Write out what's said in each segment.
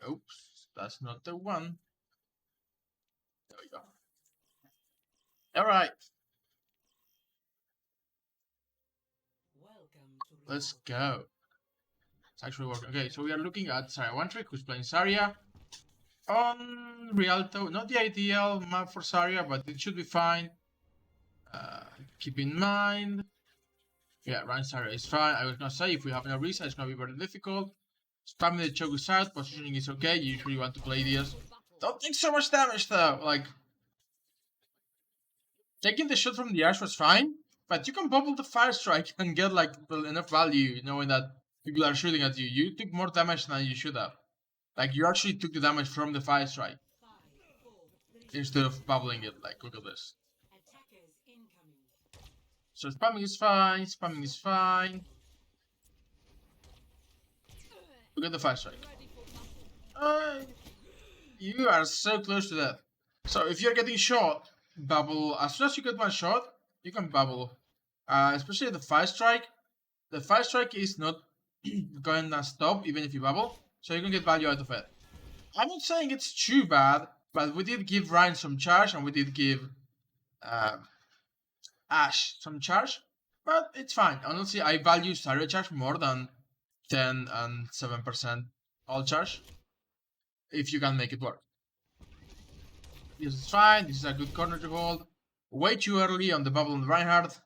Oops, that's not the one. There we go. All right, let's go. It's actually working. Okay, so we are looking at Zarya One Trick, who's playing Zarya on Rialto. Not the ideal map for Zarya, but it should be fine. Keep in mind, yeah, Ryan Zarya is fine. I was gonna say if we have no reset, it's gonna be very difficult. Spamming the choke is out, positioning is okay. You usually want to play this. Don't take so much damage though. Like taking the shot from the ash was fine, but you can bubble the fire strike and get like enough value knowing that people are shooting at you. You took more damage than you should have. Like you actually took the damage from the fire strike instead of bubbling it. Like look at this. So spamming is fine. Spamming is fine. Look at the fire strike. You are so close to that. So if you're getting shot, bubble. As soon as you get one shot, you can bubble. Especially the fire strike. The fire strike is not going to stop even if you bubble, so you can get value out of it. I'm not saying it's too bad, but we did give Ryan some charge and we did give Ash some charge, but it's fine. Honestly, I value Zarya charge more than 10 and 7% all charge if you can make it work. This is fine. This is a good corner to hold. Way too early on the bubble on Reinhardt.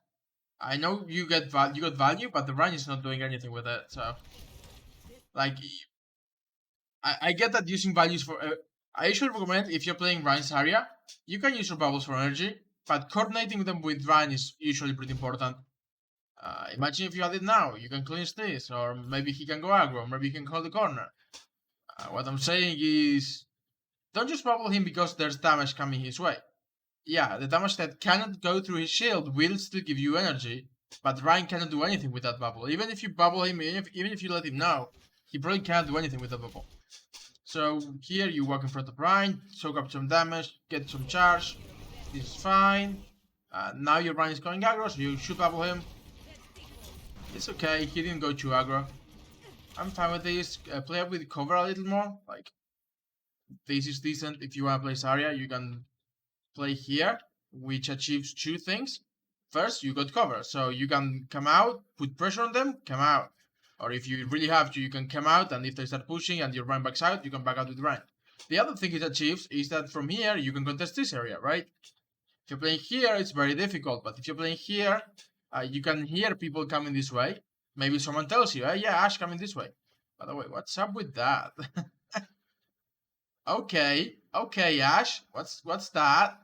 I know you got value, but the Ryan is not doing anything with it. So, like, I get that using values for. I usually recommend if you're playing Ryan Zarya, you can use your bubbles for energy, but coordinating them with Ryan is usually pretty important. Imagine if you had it now, you can cleanse this, or maybe he can go aggro, maybe he can hold the corner. What I'm saying is, don't just bubble him because there's damage coming his way. Yeah, the damage that cannot go through his shield will still give you energy, but Ryan cannot do anything with that bubble. Even if you bubble him, even if you let him know, he probably can't do anything with that bubble. So here you walk in front of Ryan, soak up some damage, get some charge. This is fine. Now your Ryan is going aggro, so you should bubble him. It's okay, he didn't go too aggro. I'm fine with this. Play up with cover a little more. Like, this is decent. If you want to play Zarya, you can play here, which achieves two things. First, you got cover, so you can come out, put pressure on them, come out. Or if you really have to, you can come out, and if they start pushing and your Ryan backs out, you can back out with Ryan. The other thing it achieves is that from here, you can contest this area, right? If you're playing here, it's very difficult, but if you're playing here, you can hear people coming this way. Maybe someone tells you, hey, yeah, Ash coming this way. By the way, what's up with that? Okay, Ash, what's that?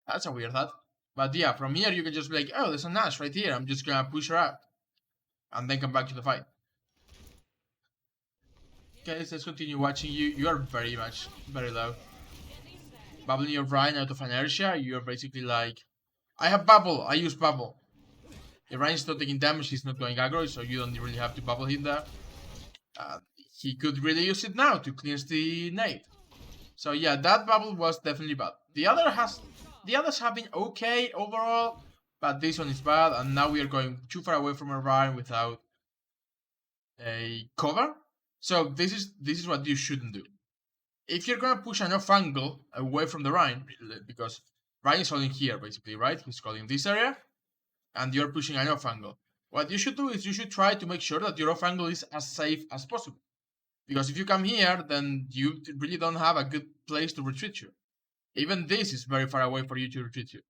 That's a weird thought. But yeah, from here you can just be like, oh, there's an Ash right here. I'm just gonna push her out. And then come back to the fight. Okay, let's continue watching you. You are very low. Bubbling your Ryan out of inertia, you're basically like, I have bubble, I use bubble. If Ryan's not taking damage, he's not going aggro, so you don't really have to bubble him there. He could really use it now to cleanse the nade. So yeah, that bubble was definitely bad. The others have been okay overall, but this one is bad, and now we are going too far away from our Ryan without a cover. So this is what you shouldn't do. If you're gonna push an off angle away from the Ryan, because Ryan is holding here basically, right? He's holding this area, and you're pushing an off angle. What you should do is you should try to make sure that your off angle is as safe as possible. Because if you come here, then you really don't have a good place to retreat to. Even this is very far away for you to retreat to.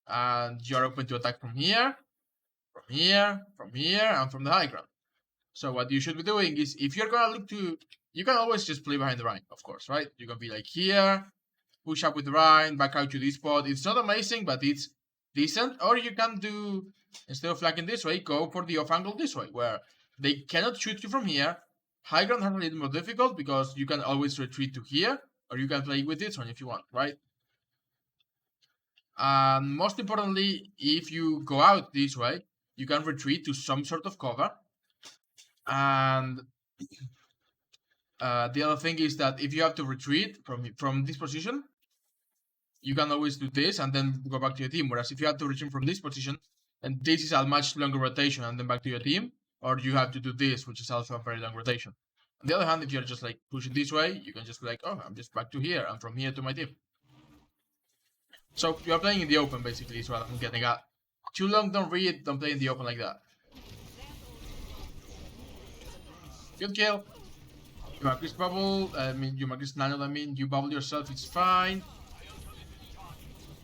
And you're open to attack from here, and from the high ground. So what you should be doing is, if you're gonna look to, you can always just play behind the Rhine, of course, right? You can be like here, push up with the Rhine, back out to this spot. It's not amazing, but it's decent. Or you can do, instead of flanking this way, go for the off angle this way, where they cannot shoot you from here. High ground has a little more difficult because you can always retreat to here, or you can play with this one if you want, right? And most importantly, if you go out this way, you can retreat to some sort of cover. And the other thing is that if you have to retreat from this position, you can always do this and then go back to your team. Whereas if you have to retreat from this position, and this is a much longer rotation and then back to your team, or you have to do this, which is also a very long rotation. On the other hand, if you're just like pushing this way, you can just be like, oh, I'm just back to here, and from here to my team. So you're playing in the open, basically, is what I'm getting at. Too long, don't read, don't play in the open like that. Good kill. You Marcus bubble, you Marcus nano, you bubble yourself, it's fine.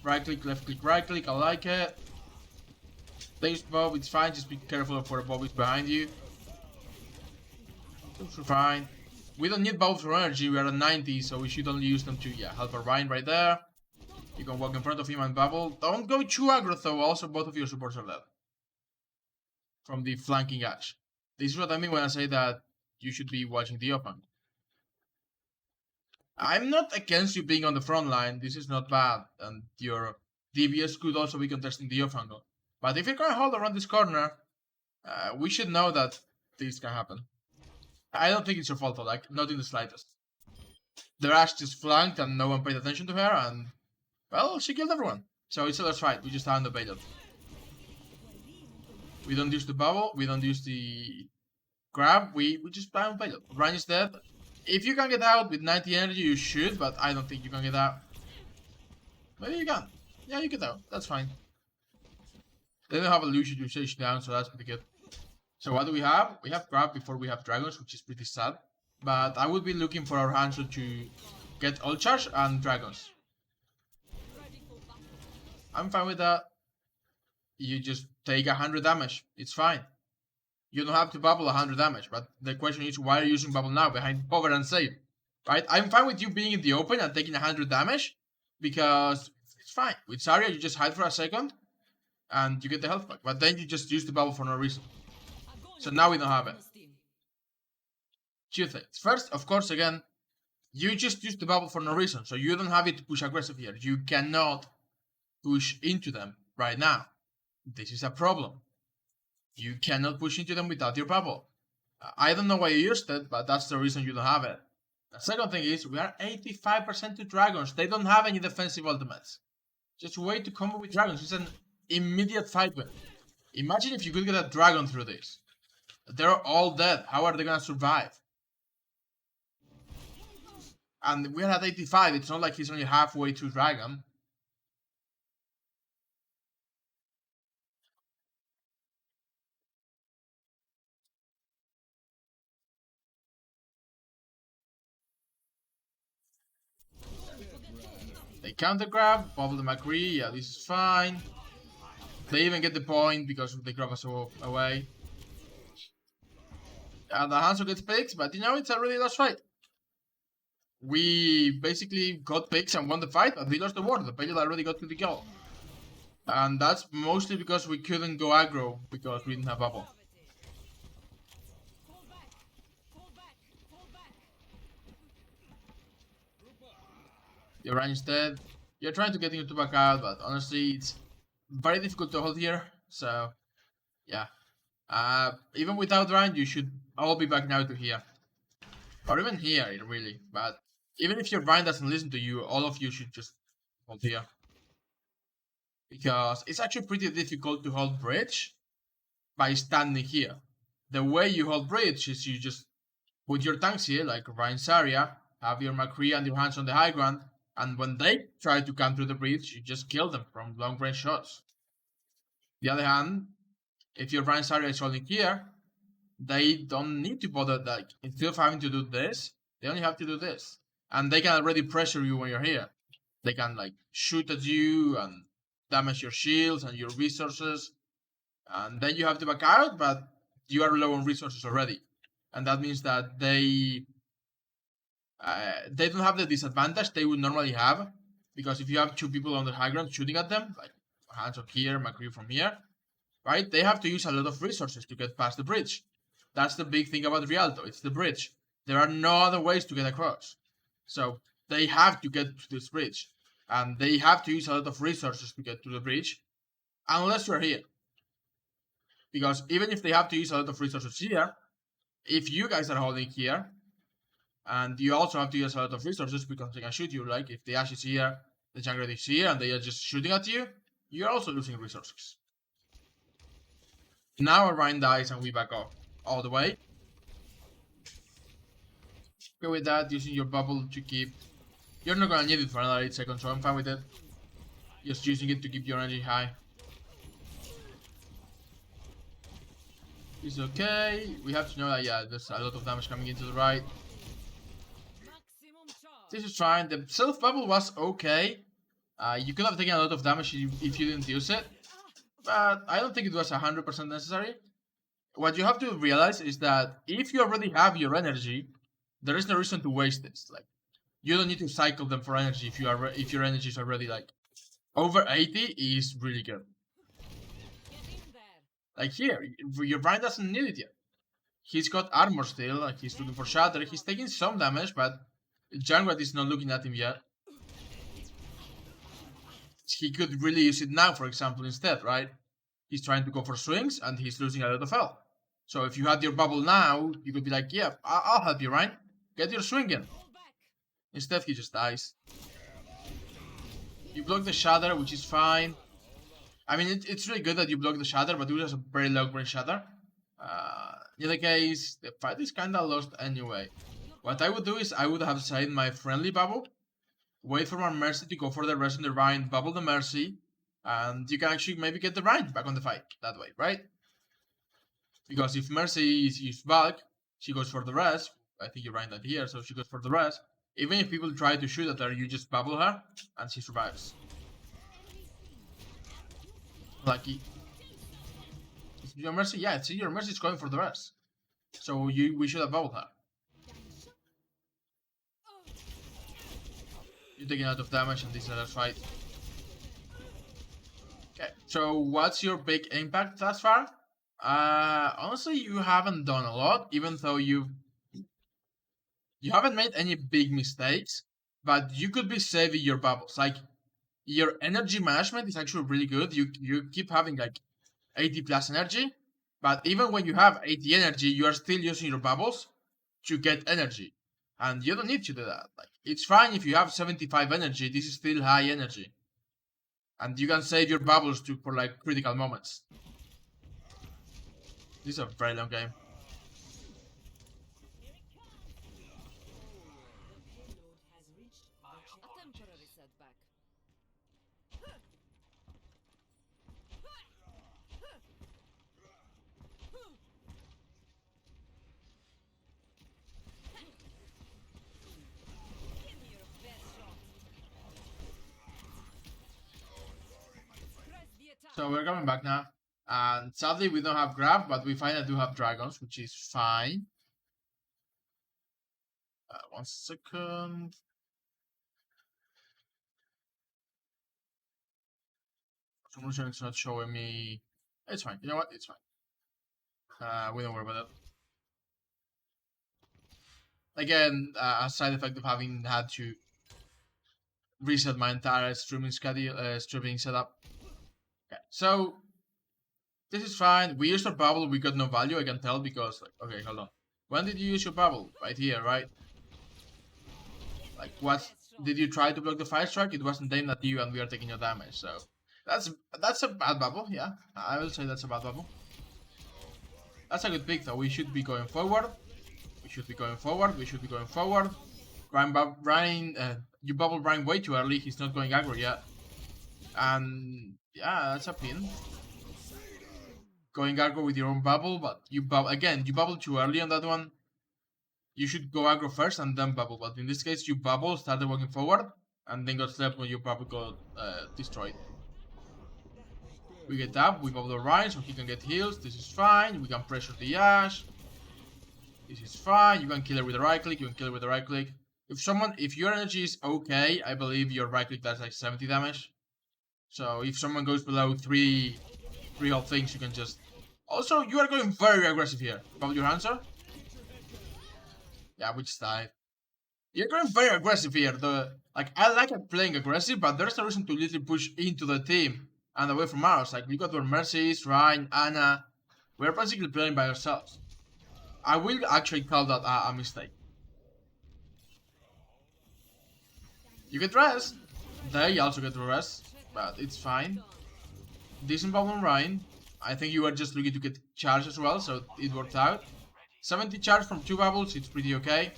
Right click, left click, right click, I like it. Place bob, it's fine, just be careful for the bob is behind you. It's fine. We don't need bubbles for energy, we are at 90, so we should only use them to, help our Ryan right there. You can walk in front of him and bubble. Don't go too aggro though, also both of your supports are dead. From the flanking edge. This is what I mean when I say that you should be watching the open. I'm not against you being on the front line, this is not bad, and your DBS could also be contesting the off angle. But if you're gonna hold around this corner, we should know that this can happen. I don't think it's your fault though, like, not in the slightest. The Rash just flanked and no one paid attention to her, and, well, she killed everyone. So it's a lost fight, we just haven't debated. We don't use the bubble, we don't use the grab, we just haven't played it. Ryan is dead. If you can get out with 90 energy, you should, but I don't think you can get out. Maybe you can. Yeah, you get out. That's fine. They don't have a Lucian to chase down, so that's pretty good. So what do we have? We have grab before we have dragons, which is pretty sad. But I would be looking for our Hanzo to get ult charge and dragons. I'm fine with that. You just take 100 damage. It's fine. You don't have to bubble 100 damage, but the question is, why are you using bubble now behind cover and save? Right? I'm fine with you being in the open and taking 100 damage, because it's fine. With Zarya, you just hide for a second, and you get the health back. But then you just use the bubble for no reason. So now we don't have it. Two things. First, of course, again, you just use the bubble for no reason, so you don't have it to push aggressive here. You cannot push into them right now. This is a problem. You cannot push into them without your bubble. I don't know why you used it, but that's the reason you don't have it. The second thing is, we are 85% to dragons. They don't have any defensive ultimates. Just wait to combo with dragons. It's an immediate fight win. Imagine if you could get a dragon through this. They're all dead. How are they gonna survive? And we're at 85. It's not like he's only halfway to dragon. They counter grab, bubble the McCree, yeah, this is fine. They even get the point because they grab us away. And the Hanzo gets picks, but you know, it's a really lost fight. We basically got picks and won the fight, but we lost the war. The Pale already got to the kill. And that's mostly because we couldn't go aggro because we didn't have bubble. Your Ryan is dead. You're trying to get him to back out, but honestly, it's very difficult to hold here. So, yeah. Even without Ryan, you should all be back now to here. Or even here, really. But even if your Ryan doesn't listen to you, all of you should just hold here. Because it's actually pretty difficult to hold bridge by standing here. The way you hold bridge is you just put your tanks here, like Ryan Zarya, have your McCree and your hands on the high ground, and when they try to come through the bridge, you just kill them from long range shots. The other hand, if your Ryan Zarya is holding here, they don't need to bother, like, instead of having to do this, they only have to do this. And they can already pressure you when you're here. They can, like, shoot at you and damage your shields and your resources. And then you have to back out, but you are low on resources already. And that means that they don't have the disadvantage they would normally have, because if you have two people on the high ground shooting at them, like Hands up here, McCree from here, right? They have to use a lot of resources to get past the bridge. That's the big thing about Rialto, it's the bridge. There are no other ways to get across. So they have to get to this bridge, and they have to use a lot of resources to get to the bridge, unless you're here. Because even if they have to use a lot of resources here, if you guys are holding here, and you also have to use a lot of resources because they can shoot you, like if the Ashe is here, the jungler is here, and they are just shooting at you, you're also losing resources. Now Orion dies and we back off. all the way. Okay with that, using your bubble to keep... You're not gonna need it for another 8 seconds, so I'm fine with it. Just using it to keep your energy high. It's okay. We have to know that, yeah, there's a lot of damage coming into the right. This is fine. The self bubble was okay. You could have taken a lot of damage if you didn't use it. But I don't think it was 100% necessary. What you have to realize is that if you already have your energy, there is no reason to waste this. Like, you don't need to cycle them for energy if your energy is already like over 80 is really good. Like here, your Brian doesn't need it yet. He's got armor still, like he's looking for shatter. He's taking some damage, but Jungrat is not looking at him yet. He could really use it now, for example, instead, right? He's trying to go for swings and he's losing a lot of health. So if you had your bubble now, you could be like, yeah, I'll help you, right? Get your swing in. Instead, he just dies. You block the shatter, which is fine. I mean, it's really good that you block the shatter, but it was a very low range shatter. In the case, the fight is kinda lost anyway. What I would do is I would have saved my friendly bubble, wait for my Mercy to go for the rest in the Rhine, bubble the Mercy, and you can actually maybe get the Rhine back on the fight that way, right? Because if Mercy is back, she goes for the rest. I think you Rhine that here, so she goes for the rest. Even if people try to shoot at her, you just bubble her, and she survives. Lucky. Your Mercy, yeah, see, your Mercy is going for the rest. So we should have bubbled her. You're taking a lot of damage and this is another fight. Okay, so what's your big impact thus far? Honestly, you haven't done a lot, even though you haven't made any big mistakes, but you could be saving your bubbles. Like, your energy management is actually really good. You keep having like 80 plus energy, but even when you have 80 energy, you are still using your bubbles to get energy. And you don't need to do that. Like, it's fine if you have 75 energy, this is still high energy. And you can save your bubbles for like critical moments. This is a very long game. So we're coming back now. And sadly we don't have grab, but we finally do have dragons, which is fine. 1 second. For some reason it's not showing me. It's fine. You know what? It's fine. We don't worry about it. Again, a side effect of having had to reset my entire streaming schedule, streaming setup. Okay, so this is fine. We used our bubble. We got no value. I can tell because, like, okay, hold on. When did you use your bubble? Right here, right? Like, what? Did you try to block the fire strike? It wasn't aimed at you, and we are taking your damage. So that's a bad bubble. Yeah, I will say that's a bad bubble. That's a good pick, though. We should be going forward. We should be going forward. We should be going forward. You bubble Brian way too early. He's not going aggro yet. And yeah, that's a pin. Going aggro with your own bubble, but you bubble too early on that one. You should go aggro first and then bubble. But in this case, you bubble, started walking forward, and then got slept when your bubble got destroyed. We get up, we bubble the Rhine so he can get heals. This is fine. We can pressure the Ash. This is fine. You can kill her with a right click. You can kill her with a right click. If your energy is okay, I believe your right click does like 70 damage. So if someone goes below 3 health things, you can just... Also, you are going very aggressive here. Bubble your answer. Yeah, we just died. You're going very aggressive here. I like playing aggressive, but there's no reason to literally push into the team and away from ours. Like, we got our Mercies, Rhine, Anna. We're basically playing by ourselves. I will actually call that a mistake. You get rest. They also get rest, but it's fine. Decent bubble on Rhine. I think you were just looking to get charge as well, so it worked out. 70 charge from 2 bubbles, it's pretty okay.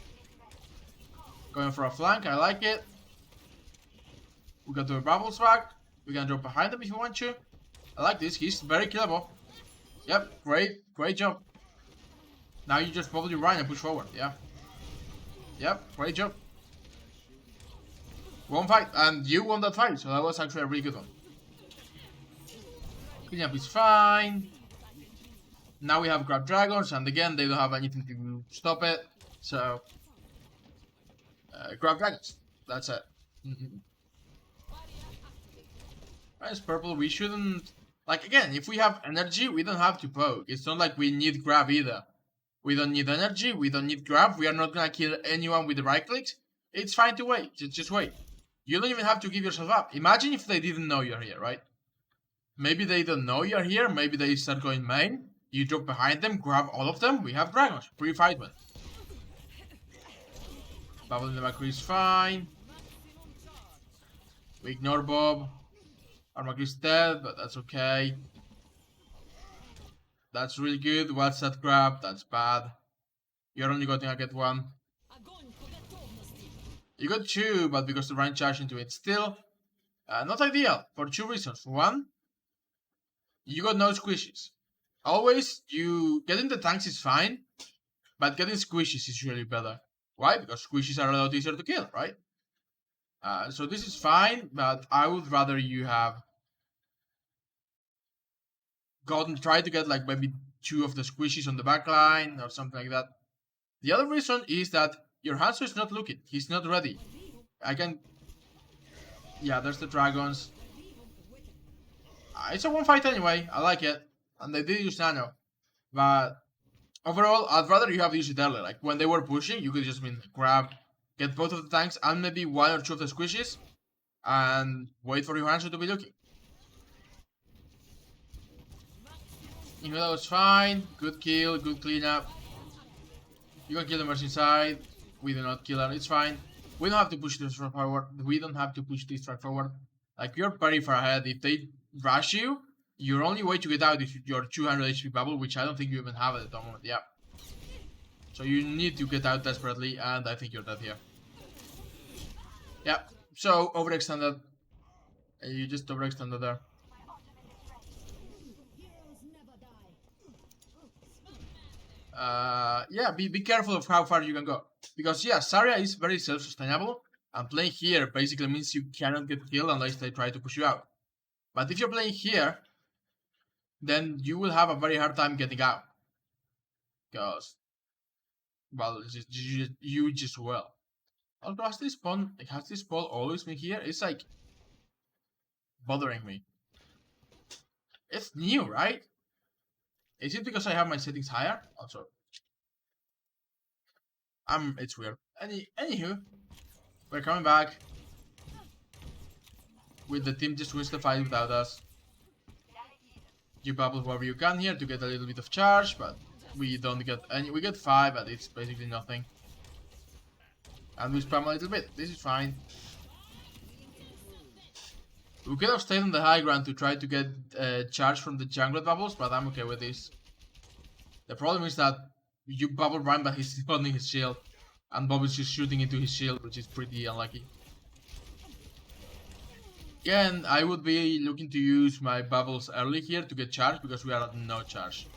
Going for a flank, I like it. We got the bubbles back. We can drop behind him if you want to. I like this, he's very killable. Yep, great job. Now you just probably run and push forward, yeah. Yep, great job. One fight, and you won that fight, so that was actually a really good one. Cleanup is fine. Now we have grab dragons, and again, they don't have anything to stop it, so... grab dragons, that's it. Nice purple, we shouldn't... Like, again, if we have energy, we don't have to poke. It's not like we need grab either. We don't need energy, we don't need grab, we are not gonna kill anyone with the right clicks. It's fine to wait, just wait. You don't even have to give yourself up. Imagine if they didn't know you're here, right? Maybe they don't know you're here, maybe they start going main. You drop behind them, grab all of them, we have dragons. Pre-fight one. Bubble in the back is fine. We ignore Bob. Our is dead, but that's okay. That's really good. What's that grab? That's bad. You're only going to get one. You got 2, but because the Ryan charged into it. Still, not ideal for 2 reasons. One, you got no squishes. Always, you getting the tanks is fine, but getting squishes is really better. Why? Because squishes are a lot easier to kill, right? So this is fine, but I would rather you have try to get like maybe 2 of the squishes on the back line or something like that. The other reason is that your Hanzo is not looking. He's not ready. I can... Yeah, there's the dragons. It's a 1 fight anyway. I like it. And they did use nano. But overall, I'd rather you have used it earlier. Like when they were pushing, you could just grab, get both of the tanks and maybe 1 or 2 of the squishes. And wait for your Hanzo to be looking. You know, that was fine. Good kill, good cleanup. You can kill the Mercy inside. We do not kill her, it's fine. We don't have to push this far forward. We don't have to push this far forward. Like, you're very far ahead. If they rush you, your only way to get out is your 200 HP bubble, which I don't think you even have at the moment. Yeah. So you need to get out desperately, and I think you're dead here. Yeah. So, overextended. You just overextended there. Yeah, be careful of how far you can go. Because, yeah, Zarya is very self-sustainable, and playing here basically means you cannot get killed unless they try to push you out. But if you're playing here, then you will have a very hard time getting out. Because, well, you just will. Also, has this spawn always been here? It's like bothering me. It's new, right? Is it because I have my settings higher? Also, it's weird. Anywho, we're coming back. With the team just wins the fight without us. You bubble wherever you can here to get a little bit of charge, but we don't get any. We get 5, but it's basically nothing. And we spam a little bit. This is fine. We could have stayed on the high ground to try to get charge from the jungler bubbles, but I'm okay with this. The problem is that you bubble Ryan, but he's holding his shield. And Bob is just shooting into his shield, which is pretty unlucky. Again, I would be looking to use my bubbles early here to get charge, because we are at no charge.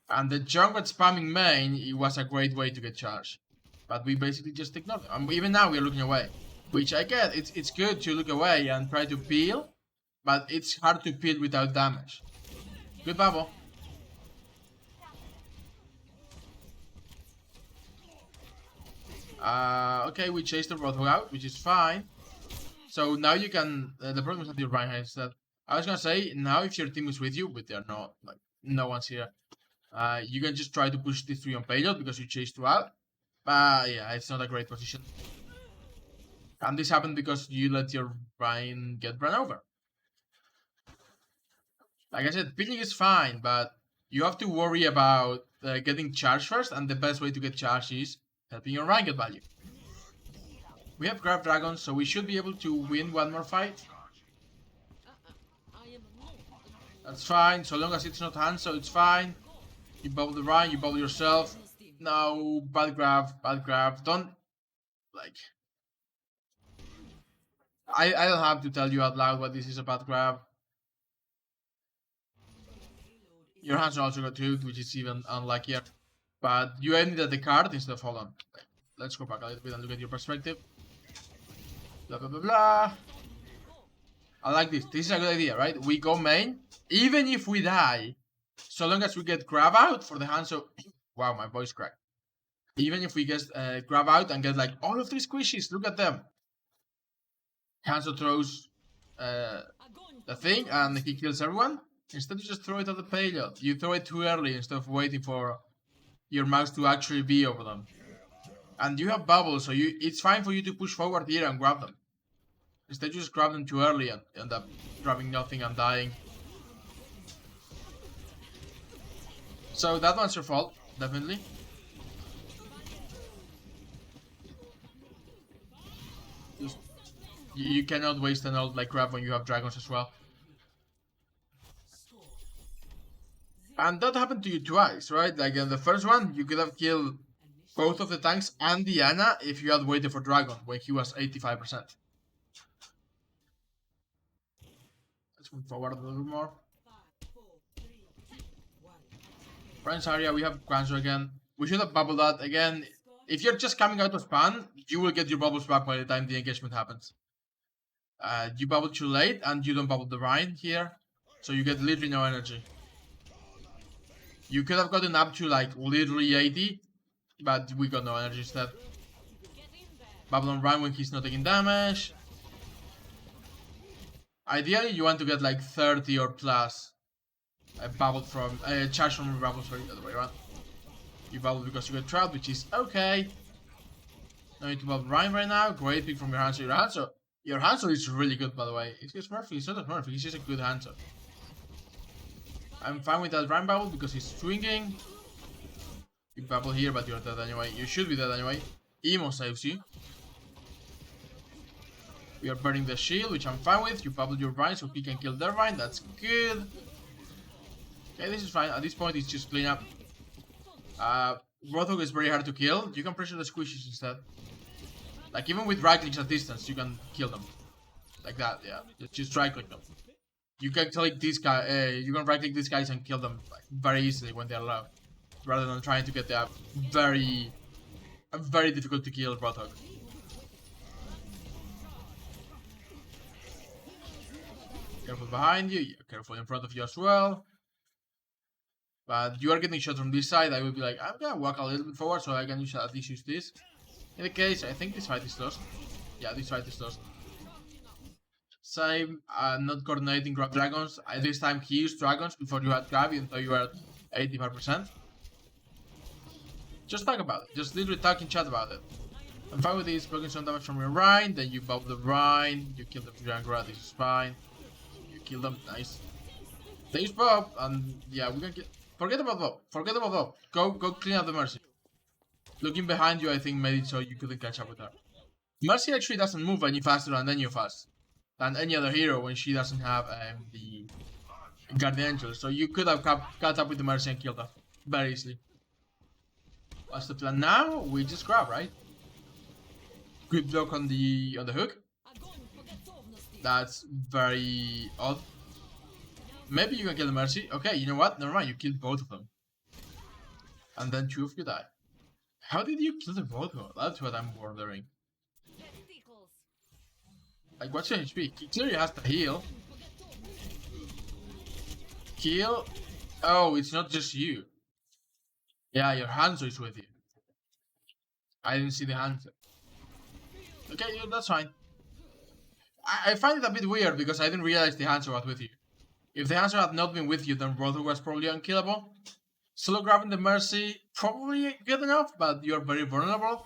And the jungler spamming main, it was a great way to get charge. But we basically just ignored it. And even now we are looking away. Which I get, it's good to look away and try to peel, but it's hard to peel without damage. Good bubble. Okay, we chased the Roadhog out, which is fine. So now you can, the problem is that your Ryan has that. I was gonna say, now if your team is with you, but they're not, like, no one's here. You can just try to push this 3 on payload because you chased 2 out. But yeah, it's not a great position. And this happened because you let your Ryan get run over. Like I said, peeling is fine, but you have to worry about getting charged first, and the best way to get charged is helping your Ryan get value. We have grab dragons, so we should be able to win 1 more fight. That's fine, so long as it's not Hanzo, it's fine. You bubble the Rhine, you bubble yourself. No, bad grab, bad grab. Don't, like... I don't have to tell you out loud what this is a bad grab. Your hands also got hooked, which is even unluckier. But you ended at the card instead of hold on. Let's go back a little bit and look at your perspective. Blah blah blah blah. I like this. This is a good idea, right? We go main, even if we die, so long as we get grab out for the Hanzo. Wow, my voice cracked. Even if we get grab out and get like all of these squishies, look at them. Hanzo throws the thing and he kills everyone. Instead, you just throw it at the payload. You throw it too early instead of waiting for your mouse to actually be over them. And you have bubbles, so it's fine for you to push forward here and grab them. Instead, you just grab them too early and end up grabbing nothing and dying. So that one's your fault, definitely. Just, you cannot waste an ult like grab when you have dragons as well. And that happened to you twice, right? Like in the first one, you could have killed both of the tanks and Diana if you had waited for Dragon when he was 85%. Let's move forward a little more. Friends Zarya, we have Kwanzaa again. We should have bubbled that again. If you're just coming out of span, you will get your bubbles back by the time the engagement happens. You bubble too late and you don't bubble the Rhine here, so you get literally no energy. You could have gotten up to like literally 80, but we got no energy instead. Bubble on Rhine when he's not taking damage. Ideally, you want to get like 30 or plus. Bubble from charge from bubble, sorry, the other way around. You bubble because you get trapped, which is okay. No need to bubble Rhine right now. Great pick from your Hanzo. Your Hanzo is really good, by the way. It's Smurfy, it's not a Smurfy, he's just a good Hanzo. I'm fine with that Rhine bubble because he's swinging. You bubble here, but you're dead anyway. You should be dead anyway. Emo saves you. We are burning the shield, which I'm fine with. You bubble your Rhine so he can kill their Rhine. That's good. Okay, this is fine. At this point, it's just clean up. Roadhog is very hard to kill. You can pressure the squishies instead. Like, even with right clicks at distance, you can kill them. Like that, yeah. Just right click them. You can click this guy, you can right click these guys and kill them like, very easily when they're low. Rather than trying to get the very difficult to kill Roadhog. Careful behind you, yeah, careful in front of you as well. But you are getting shot from this side. I will be like, I'm gonna walk a little bit forward so I can at least use this. In the case, I think this fight is lost. Yeah, this fight is lost. Same, not coordinating grab dragons. This time he used dragons before you had grab, even though you were at 85%. Just talk about it. Just literally talk in chat about it. I'm fine with this, blocking some damage from your Rhine, then you bubble the Rhine, you kill the Giant, this is fine. You kill them, nice. They use Bob, and yeah, we can get... Forget about Bob, forget about Bob. Go clean up the Mercy. Looking behind you, I think made it so you couldn't catch up with her. Mercy actually doesn't move any faster than any of us. Than any other hero when she doesn't have the Guardian Angel. So you could have caught up with the Mercy and killed her. Very easily. What's the plan now? We just grab, right? Good block on the hook. That's very odd. Maybe you can kill the Mercy. Okay, you know what? Never mind, you killed both of them. And then two of you die. How did you kill the Roadhog? That's what I'm wondering. Like, what's your HP? He clearly has to heal. Kill. Oh, it's not just you. Yeah, your Hanzo is with you. I didn't see the Hanzo. Okay, yeah, that's fine. I find it a bit weird because I didn't realize the Hanzo was with you. If the Hanzo had not been with you, then Roadhog was probably unkillable. Solo grabbing the Mercy, probably good enough, but you're very vulnerable.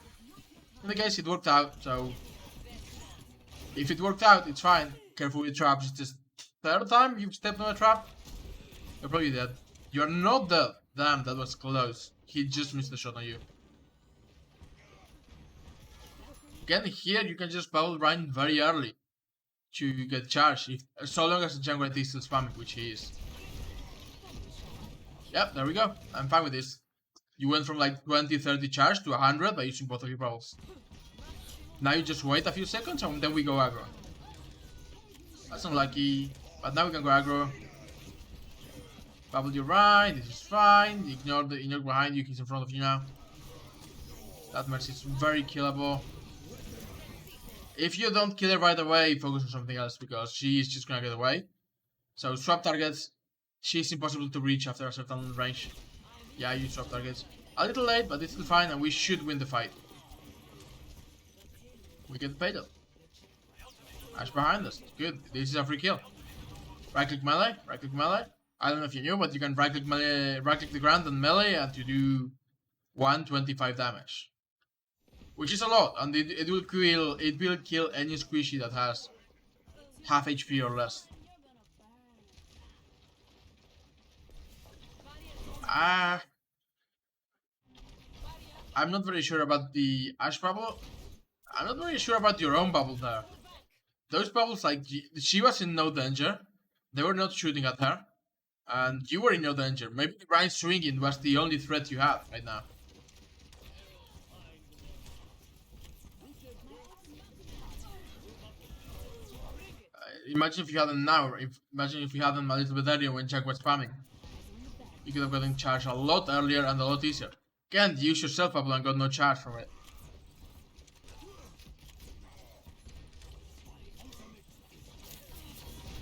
In the case, it worked out, so... If it worked out, it's fine. Careful with traps, it's just third time you've stepped on a trap. You're probably dead. You're not dead. Damn, that was close. He just missed the shot on you. Again, here you can just bubble Rhine very early to get charged, so long as the jungler is still spamming, which he is. Yep, there we go. I'm fine with this. You went from like 20, 30 charge to 100 by using both of your bubbles. Now you just wait a few seconds and then we go aggro. That's unlucky, but now we can go aggro. Bubble your right, this is fine. Ignore the ignore behind you, he's in front of you now. That Mercy is very killable. If you don't kill her right away, focus on something else because she's just gonna get away. So swap targets. She's impossible to reach after a certain range. Yeah, you swap targets. A little late, but it's still fine, and we should win the fight. We get paid up. Ash behind us. Good. This is a free kill. Right click melee. Right click melee. I don't know if you knew, but you can right click melee, right click the ground and melee, and to do 125 damage, which is a lot, and it will kill any squishy that has half HP or less. I'm not very sure about the Ash bubble. I'm not very sure about your own bubble there. Those bubbles, like, she was in no danger. They were not shooting at her. And you were in no danger. Maybe the Ryan swinging was the only threat you had right now. Imagine if you hadn't now. Imagine if you hadn't a little bit earlier when Jack was spamming. You could have gotten charged a lot earlier and a lot easier. Can't use your self bubble and got no charge from it.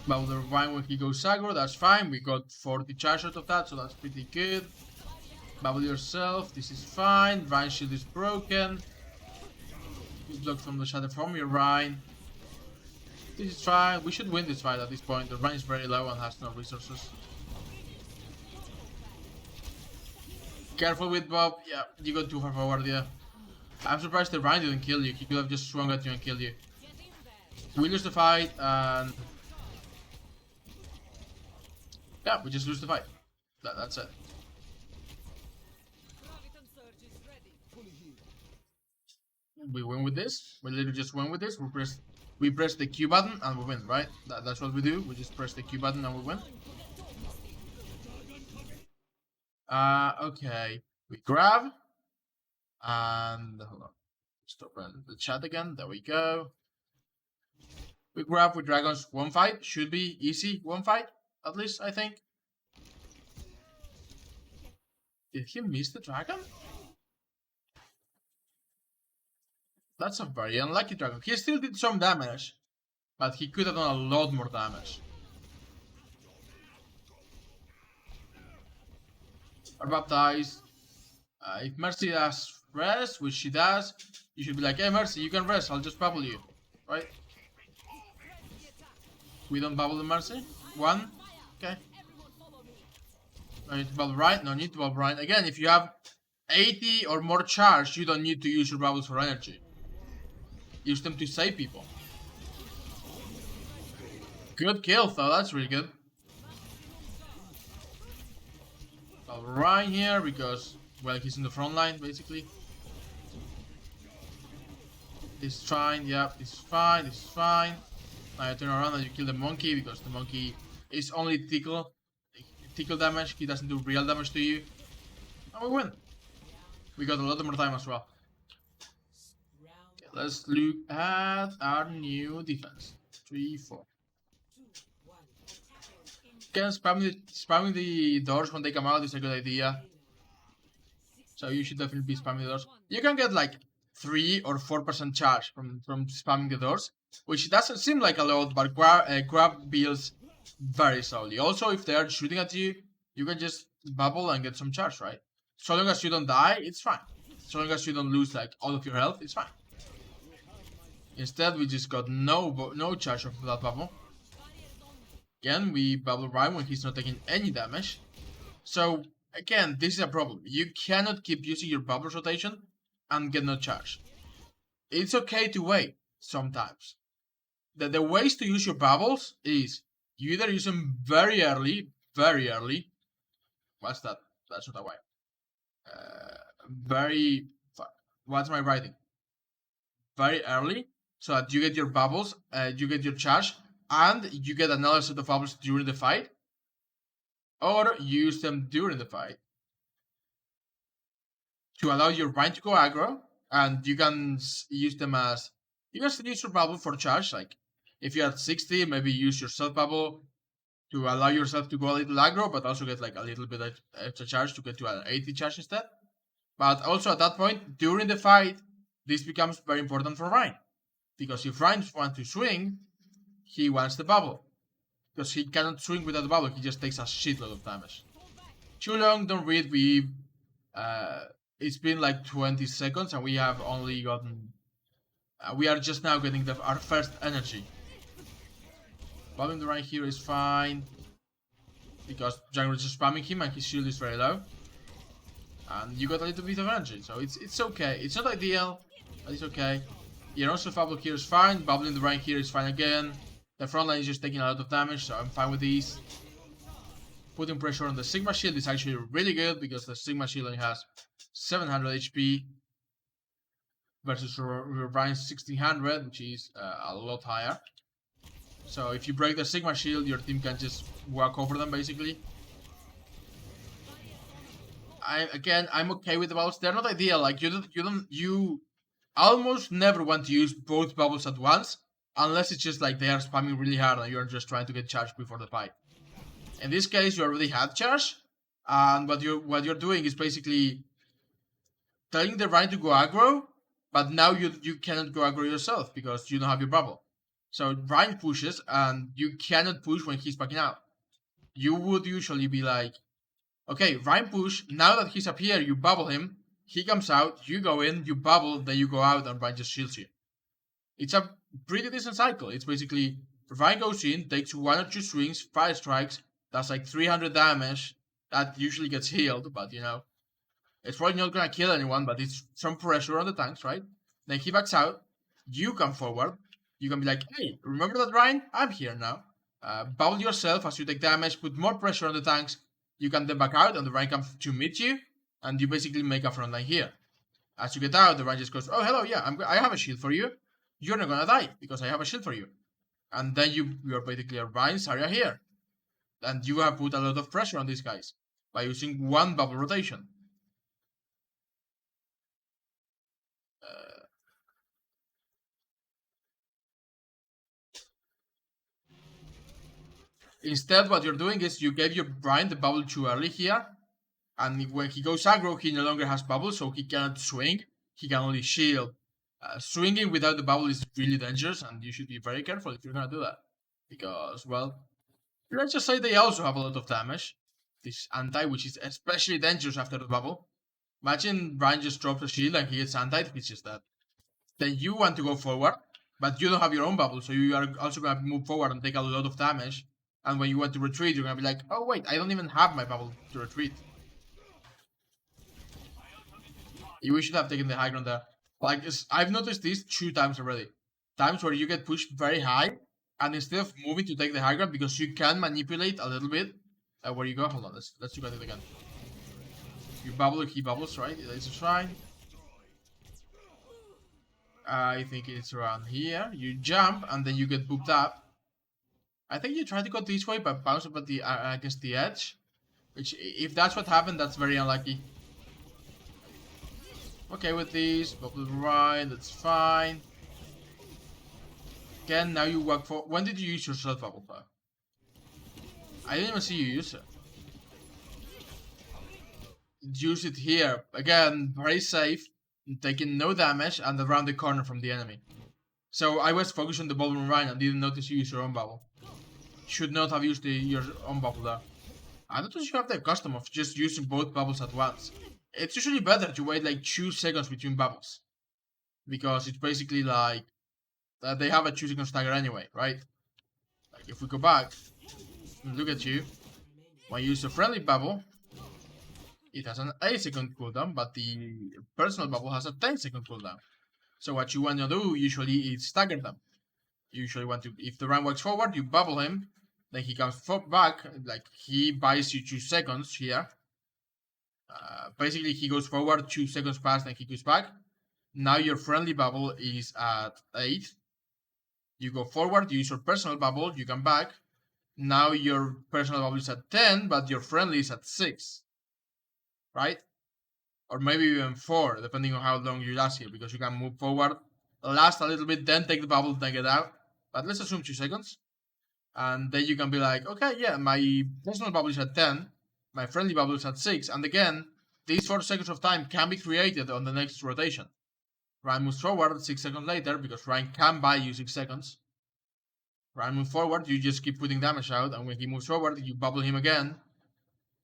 Bubble the Revive when he goes aggro, that's fine. We got 40 charge out of that, so that's pretty good. Bubble yourself, this is fine. Ryan shield is broken. You block from the shadow from your Ryan. This is fine. We should win this fight at this point. The Ryan is very low and has no resources. Careful with Bob. Yeah, you got too far forward, yeah. I'm surprised the Ryan didn't kill you. He could have just swung at you and killed you. We lose the fight and... yeah, we just lose the fight. That's it. We win with this. We literally just win with this. We press the Q button and we win, right? That's what we do. We just press the Q button and we win. Okay. We grab. And hold on. Stop running the chat again. There we go. We grab with dragons. One fight. Should be easy. One fight. At least, I think. Did he miss the dragon? That's a very unlucky dragon. He still did some damage, but he could have done a lot more damage. Our Bab dies. If Mercy does rest, which she does, you should be like, hey Mercy, you can rest, I'll just bubble you. Right? We don't bubble the Mercy. One. Okay. No need to bubble right, no need to bubble right. Again, if you have 80 or more charge, you don't need to use your bubbles for energy. Use them to save people. Good kill though, that's really good. Bubble right here because, well, he's in the front line basically. This is fine, yeah, this is fine, this is fine. Now you turn around and you kill the monkey because the monkey is only tickle damage, he doesn't do real damage to you. And we win. We got a lot more time as well. Okay, let's look at our new defense. 3, 4. Again, spamming the doors when they come out is a good idea. So you should definitely be spamming the doors. You can get like 3 or 4% charge from spamming the doors, which doesn't seem like a lot, but grab builds very slowly. Also, if they are shooting at you, you can just bubble and get some charge, right? So long as you don't die, it's fine. So long as you don't lose like all of your health, it's fine. Instead, we just got no charge of that bubble. Again, we bubble right when he's not taking any damage. So again, this is a problem. You cannot keep using your bubble rotation and get no charge. It's okay to wait sometimes. The ways to use your bubbles is you either use them very early. What's that? That's not a way. What's my writing? Very early, so that you get your bubbles, you get your charge, and you get another set of bubbles during the fight. or use them during the fight to allow your Rhine to go aggro, and you can use them as you can still use your bubble for charge. Like if you're at 60, maybe use your self bubble to allow yourself to go a little aggro, but also get like a little bit of extra charge to get to an 80 charge instead. But also at that point, during the fight, this becomes very important for Rhine. Because if Rhine wants to swing, he wants the bubble. Because he cannot swing without the bubble, he just takes a shitload of damage. Too long, don't read, uh, it's been like 20 seconds and we have only gotten, we are just now getting our first energy. Bobbing the Rhine here is fine, because Jungler is just spamming him and his shield is very low. And you got a little bit of energy, so it's okay. It's not ideal, but it's okay. Your own bubble here is fine. Bubbling the Rhine here is fine again. The front line is just taking a lot of damage, so I'm fine with these. Putting pressure on the Sigma shield is actually really good because the Sigma shield only has 700 HP versus Rhine's 1600, which is a lot higher. So if you break the Sigma shield, your team can just walk over them basically. I'm okay with the bubbles. They're not ideal. Like you almost never want to use both bubbles at once, unless it's just like they are spamming really hard and you're just trying to get charged before the fight. In this case, you already had charge, and what you're doing is basically telling the Rhine to go aggro, but now you cannot go aggro yourself because you don't have your bubble. So Rhine pushes, and you cannot push when he's backing out. You would usually be like, okay, Rhine push, now that he's up here, you bubble him, he comes out, you go in, you bubble, then you go out, and Rhine just shields you. It's a pretty decent cycle. It's basically, Rhine goes in, takes 1 or 2 swings, 5 strikes, that's like 300 damage, that usually gets healed, but you know, it's probably not gonna kill anyone, but it's some pressure on the tanks, right? Then he backs out, you come forward, you can be like, hey, remember that Rhine? I'm here now. Bubble yourself as you take damage, put more pressure on the tanks, you can then back out and the Rhine comes to meet you, and you basically make a front line here. As you get out, the Rhine just goes, oh, hello, yeah, I have a shield for you. You're not gonna die, because I have a shield for you. And then you're basically a Rhine Zarya here. And you have put a lot of pressure on these guys by using one bubble rotation. Instead, what you're doing is you gave your Rhine the bubble too early here, and when he goes aggro, he no longer has bubble, so he cannot swing. He can only shield. Swinging without the bubble is really dangerous, and you should be very careful if you're gonna do that. Because, well, let's just say they also have a lot of damage. This anti, which is especially dangerous after the bubble. Imagine Ryan just drops a shield and he gets anti, he's just dead. Then you want to go forward, but you don't have your own bubble, so you are also gonna move forward and take a lot of damage. And when you want to retreat, you're gonna be like, oh wait, I don't even have my bubble to retreat. You should have taken the high ground there. Like, I've noticed this 2 times already. Times where you get pushed very high, and instead of moving to take the high ground, because you can manipulate a little bit, where you go, hold on, let's look at it again. You bubble, he bubbles, right? This is fine. I think it's around here. You jump, and then you get booped up. I think you try to go this way, but bounce up at the against the edge. Which, if that's what happened, that's very unlucky. Okay with these, bubble right, that's fine. Again, now you walk for. When did you use your self bubble for? I didn't even see you use it. Use it here. Again, very safe, taking no damage, and around the corner from the enemy. So I was focused on the bubble Rhine and didn't notice you use your own bubble. Should not have used your own bubble there. I don't think you have the custom of just using both bubbles at once. It's usually better to wait like 2 seconds between bubbles. Because it's basically like, they have a 2 second stagger anyway, right? Like if we go back, and look at you, when you use a friendly bubble, it has an 8-second cooldown, but the personal bubble has a 10-second cooldown. So what you want to do usually is stagger them. You usually want to, if the Rhine walks forward, you bubble him, then he comes back, like he buys you 2 seconds here. Basically, he goes forward 2 seconds past, then he goes back. Now your friendly bubble is at 8. You go forward, you use your personal bubble, you come back. Now your personal bubble is at 10, but your friendly is at 6. Right? Or maybe even 4, depending on how long you last here, because you can move forward, last a little bit, then take the bubble, then get out. But let's assume 2 seconds. And then you can be like, okay, yeah, my personal bubble is at 10, my friendly bubble is at 6, and again, these 4 seconds of time can be created on the next rotation. Ryan moves forward 6 seconds later, because Ryan can buy you 6 seconds. Ryan moves forward, you just keep putting damage out, and when he moves forward, you bubble him again,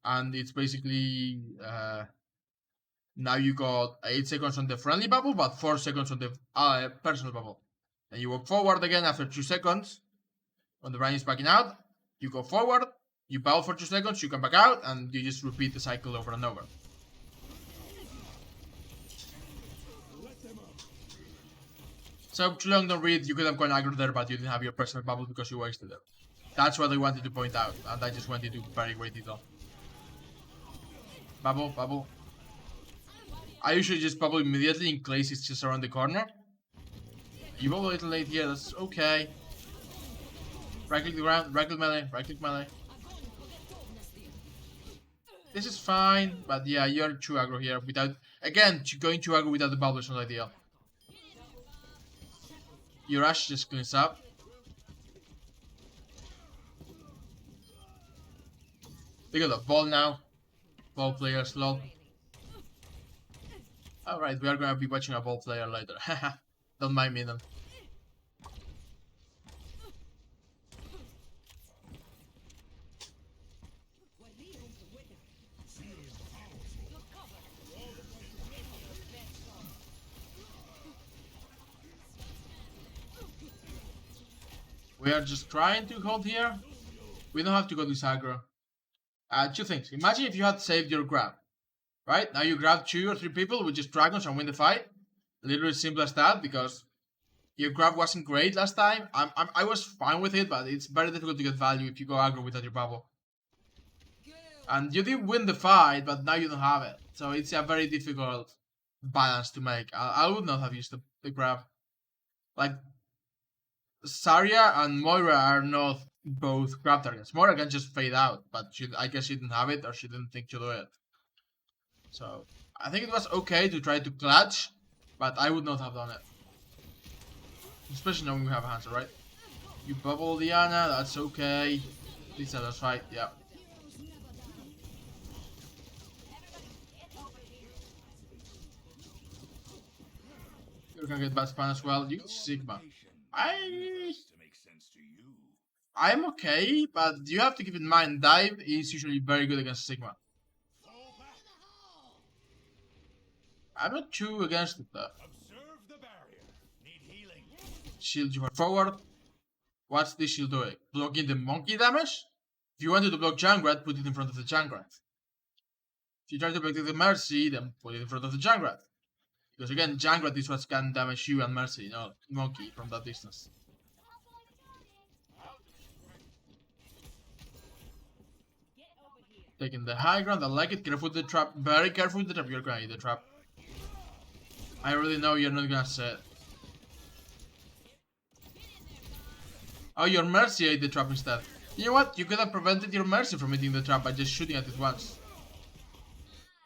and it's basically now you got 8 seconds on the friendly bubble, but 4 seconds on the personal bubble. Then you walk forward again after 2 seconds. When the Ryan is backing out, you go forward, you bubble for 2 seconds, you come back out, and you just repeat the cycle over and over. So, too long don't read, you could have gone aggro there, but you didn't have your personal bubble because you wasted it. That's what I wanted to point out, and I just went into very great detail. Bubble, bubble. I usually just bubble immediately in case it's just around the corner. You bubble a little late here, that's okay. Right click the ground, right click melee, right click melee. This is fine, but yeah, you're too aggro here without... Again, going too aggro without the bubble is not ideal. Your Ash just cleans up. They got a ball now. Ball players, lol. Alright, we are gonna be watching a ball player later. Haha, don't mind me then. We are just trying to hold here. We don't have to go this aggro. 2 things. Imagine if you had saved your grab. Right? Now you grab 2 or 3 people with just dragons and win the fight. Literally simple as that, because your grab wasn't great last time. I was fine with it, but it's very difficult to get value if you go aggro without your bubble. And you did win the fight, but now you don't have it. So it's a very difficult balance to make. I would not have used the grab. Like, Zarya and Moira are not both grab targets. Moira can just fade out, but I guess she didn't have it, or she didn't think to do it. So, I think it was okay to try to clutch, but I would not have done it. Especially knowing we have a Hanzo, right? You bubble Diana, that's okay. Lisa, that's right, yeah. You're gonna get bad spam as well. You Sigma. I'm okay, but you have to keep in mind, dive is usually very good against Sigma. I'm not too against it though. Shield you forward. What's this shield doing? Blocking the monkey damage? If you wanted to block Junkrat, put it in front of the Junkrat. If you try to block the Mercy, then put it in front of the Junkrat. Because again, Junkrat is what can damage you and Mercy, not Monkey from that distance. Taking the high ground, I like it. Careful with the trap. Very careful with the trap. You're gonna eat the trap. I already know you're not gonna set. Oh, your Mercy ate the trap instead. You know what? You could have prevented your Mercy from eating the trap by just shooting at it once.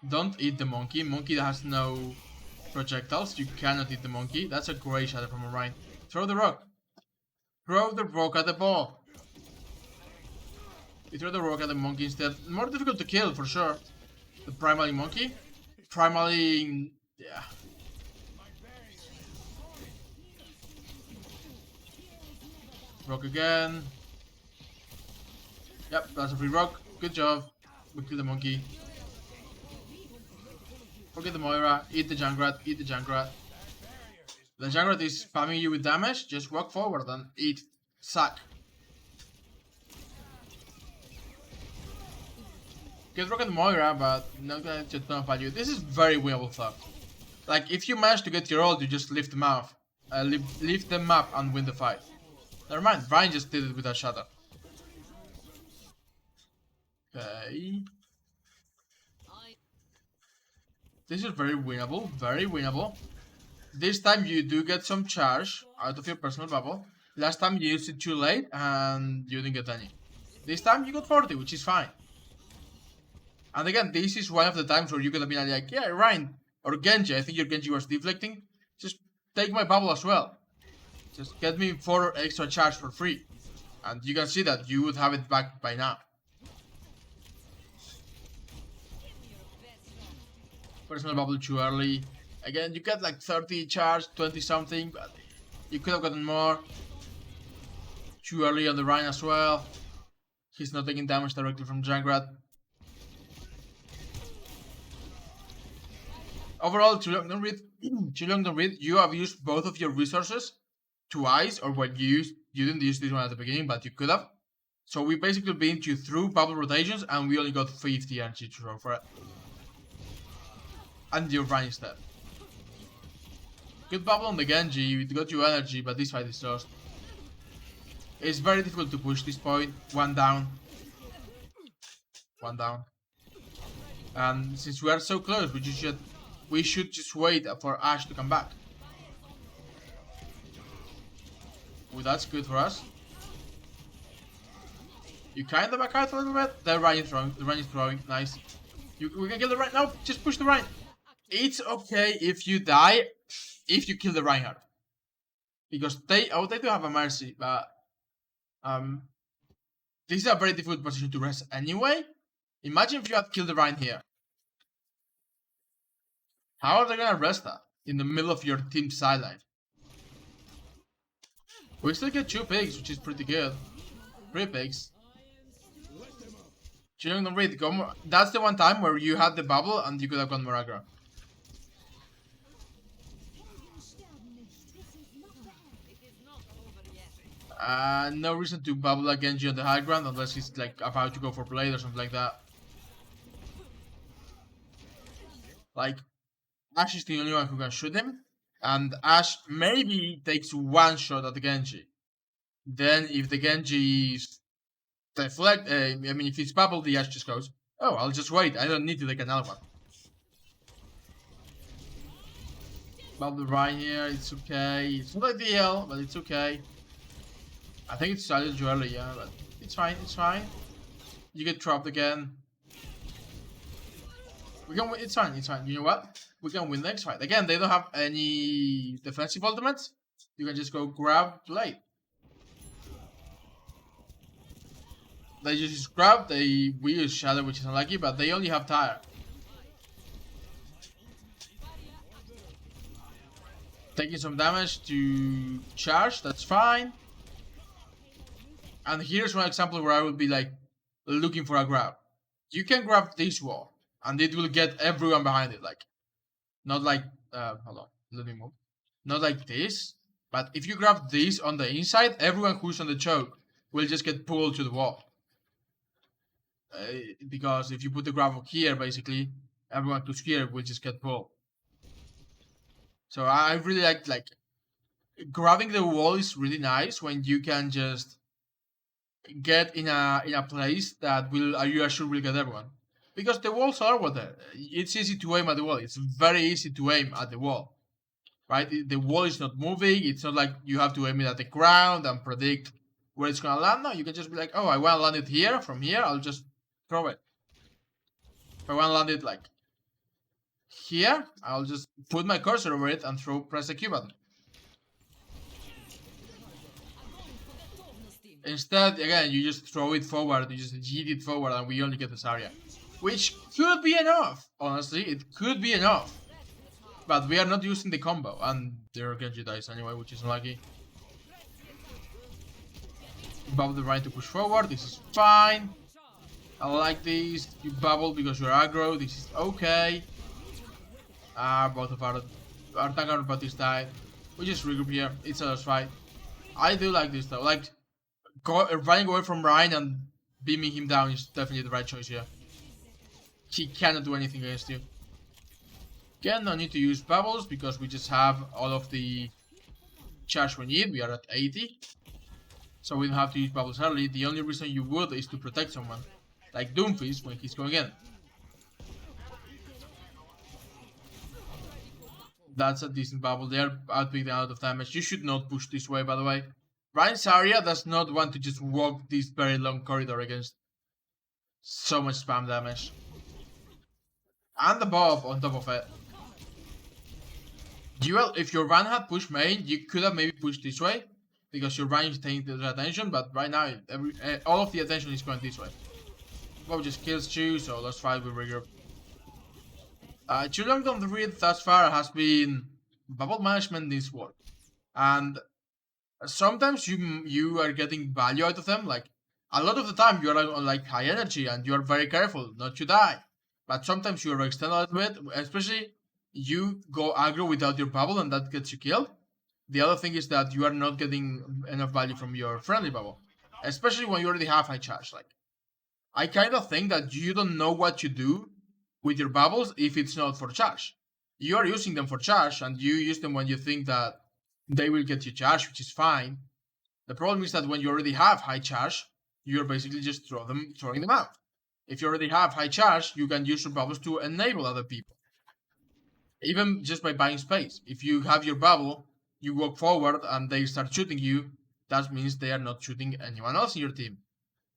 Don't eat the monkey. Monkey has no projectiles. You cannot eat the monkey. That's a great shadow from Orion. Throw the rock. Throw the rock at the ball. You throw the rock at the monkey instead. More difficult to kill for sure. The primary monkey. Primary... yeah. Rock again. Yep, that's a free rock. Good job. We kill the monkey. Forget the Moira. Eat the Junkrat. Eat the Junkrat. The Junkrat is spamming you with damage. Just walk forward and eat. Suck. Get rock at Moira, but not gonna get ton of value. This is very winnable stuff. Like, if you manage to get your ult, you just lift them up. Lift them up and win the fight. Never mind, Ryan just did it with a shadow. Okay. This is very winnable, very winnable. This time you do get some charge out of your personal bubble. Last time you used it too late and you didn't get any. This time you got 40, which is fine. And again, this is one of the times where you could have been like, yeah, Ryan or Genji, I think your Genji was deflecting. Just take my bubble as well. Just get me 4 extra charge for free. And you can see that you would have it back by now. Personal bubble too early. Again, you get like 30 charge, 20 something, but you could have gotten more. Too early on the Ryan as well. He's not taking damage directly from Junkrat. Overall, too long don't read. You have used both of your resources twice, or what you didn't use this one at the beginning, but you could have. So we basically beat you through bubble rotations, and we only got 50 energy to roll for it. And your Ryan instead. Good bubble on the Genji, it got you energy, but this fight is lost. It's very difficult to push this point. One down. One down. And since we are so close, we should just wait for Ashe to come back. Well, that's good for us. You kind of back out a little bit. The Ryan is throwing. The Ryan is throwing. Nice. We can kill the Ryan. No, just push the Ryan. It's okay if you die, if you kill the Reinhardt. Because they do have a mercy, but this is a very difficult position to rest anyway. Imagine if you had killed the Ryan here. How are they gonna rest that in the middle of your team's sideline? We still get 2 pigs, which is pretty good. 3 pigs. Chilling the read. That's the one time where you had the bubble and you could have gone more aggro. No reason to bubble a Genji on the high ground unless he's like about to go for blade or something like that. Like, Ashe is the only one who can shoot him, and Ashe maybe takes 1 shot at the Genji. Then if the Genji is deflect, if it's bubbled, the Ashe just goes, oh, I'll just wait, I don't need to take another one. Bubble the Ryan here, it's okay. It's not ideal, but it's okay. I think it started too early, yeah, but it's fine, it's fine. You get trapped again. We can win, it's fine, it's fine. You know what? We can win next fight. Again, they don't have any defensive ultimates. You can just go grab blade. They just grab, we use Shadow, which is unlucky, but they only have Tire. Taking some damage to charge, that's fine. And here's one example where I would be like looking for a grab. You can grab this wall, and it will get everyone behind it. Like, not like hold on, let me move. Not like this, but if you grab this on the inside, everyone who's on the choke will just get pulled to the wall. Because if you put the grab here, basically everyone who's here will just get pulled. So I really like grabbing the wall is really nice when you can just get in a place that you are sure will get everyone, because the walls are what there. It's easy to aim at the wall. It's very easy to aim at the wall, right? The wall is not moving. It's not like you have to aim it at the ground and predict where it's gonna land. No, you can just be like, oh, I want to land it here. From here, I'll just throw it. If I want to land it like here, I'll just put my cursor over it and press the Q button. Instead, again, you just throw it forward, you just yeet it forward, and we only get the Zarya. Which could be enough, honestly, it could be enough. But we are not using the combo, and their Genji dies anyway, which is unlucky. Bubble the right to push forward, this is fine. I like this. You bubble because you're aggro, this is okay. Both of our counterparties died. We just regroup here, it's a lost fight. I do like this though, like, running away from Ryan and beaming him down is definitely the right choice here. He cannot do anything against you. Again, no need to use bubbles because we just have all of the charge we need. We are at 80. So we don't have to use bubbles early. The only reason you would is to protect someone. Like Doomfist when he's going in. That's a decent bubble. They are outpicking out of damage. You should not push this way, by the way. Ryan Zarya does not want to just walk this very long corridor against so much spam damage. And the Bob on top of it. If your Ryan had pushed main, you could have maybe pushed this way, because your Ryan is taking the attention, but right now, all of the attention is going this way. Bob just kills Chu, so let's fight with regroup. Too long on the read thus far has been bubble management this work. And sometimes you are getting value out of them. Like, a lot of the time you are on like high energy and you are very careful not to die. But sometimes you overextend a little bit, especially you go aggro without your bubble and that gets you killed. The other thing is that you are not getting enough value from your friendly bubble, especially when you already have high charge. Like, I kind of think that you don't know what to do with your bubbles if it's not for charge. You are using them for charge and you use them when you think that they will get you charge, which is fine. The problem is that when you already have high charge, you're basically just throwing them out. If you already have high charge, you can use your bubbles to enable other people. Even just by buying space. If you have your bubble, you walk forward and they start shooting you, that means they are not shooting anyone else in your team.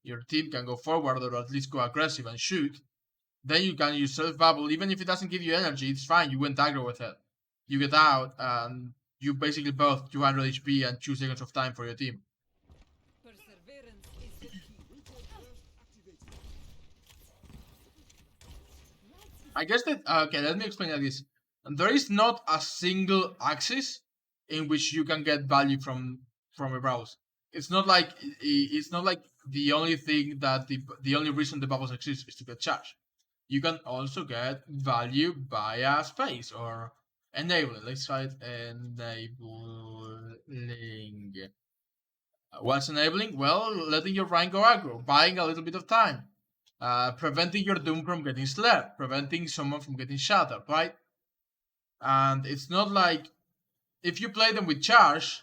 Your team can go forward or at least go aggressive and shoot. Then you can use self bubble, even if it doesn't give you energy, it's fine, you went aggro with it. You get out and you basically both 200 HP and 2 seconds of time for your team. I guess that, okay, let me explain like this. There is not a single axis in which you can get value from a browse. It's not like the only thing that the only reason the bubbles exist is to get charge. You can also get value via space or enabling. Let's try it. Enabling. What's enabling? Well, letting your Ryan go aggro, buying a little bit of time, preventing your Doom from getting slapped, preventing someone from getting shattered, right? And it's not like, if you play them with charge,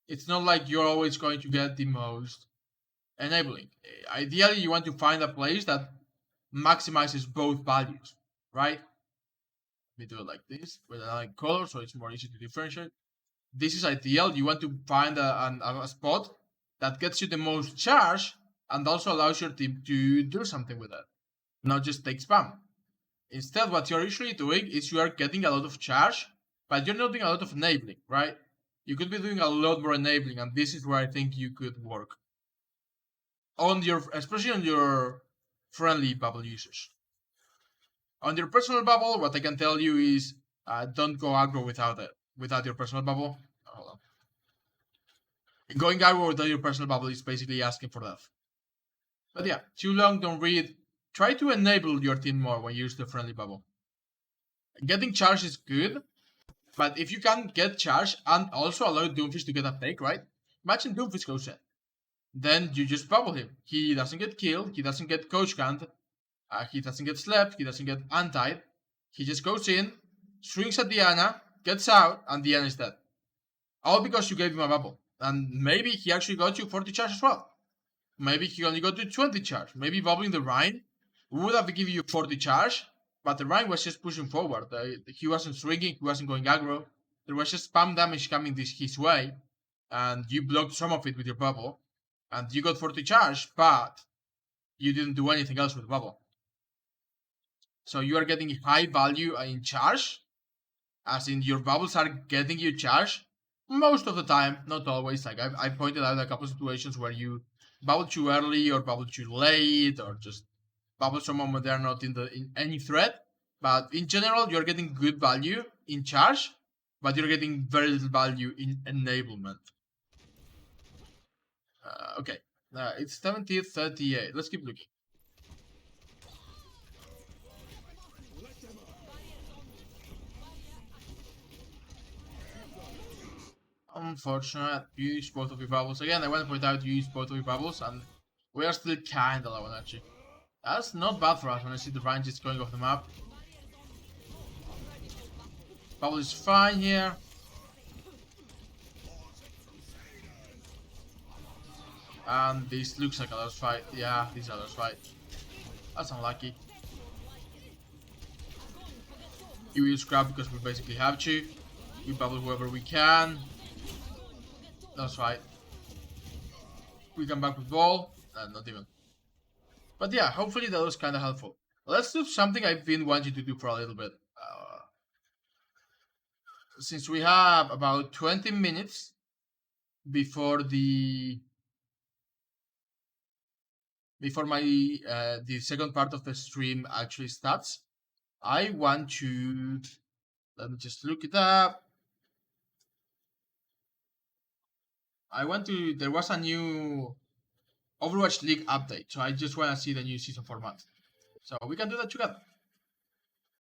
it's not like you're always going to get the most enabling. Ideally, you want to find a place that maximizes both values, right? Let me do it like this with another color so it's more easy to differentiate. This is ideal. You want to find a spot that gets you the most charge and also allows your team to do something with it, not just take spam. Instead, what you're usually doing is you are getting a lot of charge, but you're not doing a lot of enabling, right? You could be doing a lot more enabling, and this is where I think you could work on especially on your friendly bubble users. On your personal bubble, what I can tell you is don't go aggro without your personal bubble. Hold on. Going aggro without your personal bubble is basically asking for death. But yeah, too long, don't read. Try to enable your team more when you use the friendly bubble. Getting charge is good, but if you can get charge and also allow Doomfish to get a fake, right? Imagine Doomfish goes in. Then you just bubble him. He doesn't get killed, he doesn't get coach canned, he doesn't get slapped, he doesn't get antied. He just goes in, swings at Diana, gets out, and Diana is dead. All because you gave him a bubble. And maybe he actually got you 40 charge as well. Maybe he only got you 20 charge. Maybe bubbling the Rhine would have given you 40 charge, but the Rhine was just pushing forward. He wasn't swinging, he wasn't going aggro. There was just spam damage coming his way, and you blocked some of it with your bubble, and you got 40 charge, but you didn't do anything else with the bubble. So you are getting high value in charge, as in your bubbles are getting you charge most of the time, not always. Like I pointed out a couple situations where you bubble too early or bubble too late or just bubble someone when they're not in any threat. But in general, you're getting good value in charge, but you're getting very little value in enablement. Okay, it's 17:38. Let's keep looking. Unfortunate. You use both of your bubbles. Again, I want to point out you use both of your bubbles, and we are still kinda low on energy. That's not bad for us when I see the Rhine just going off the map. Bubble is fine here. And this looks like a lost fight. Yeah, this is a lost fight. That's unlucky. You will scrap because we basically have to. We bubble whoever we can. That's right. We come back with ball. Not even. But yeah, hopefully that was kind of helpful. Let's do something I've been wanting to do for a little bit. Since we have about 20 minutes before my the second part of the stream actually starts, I want to, let me just look it up. There was a new Overwatch League update, so I just want to see the new season format. So we can do that together.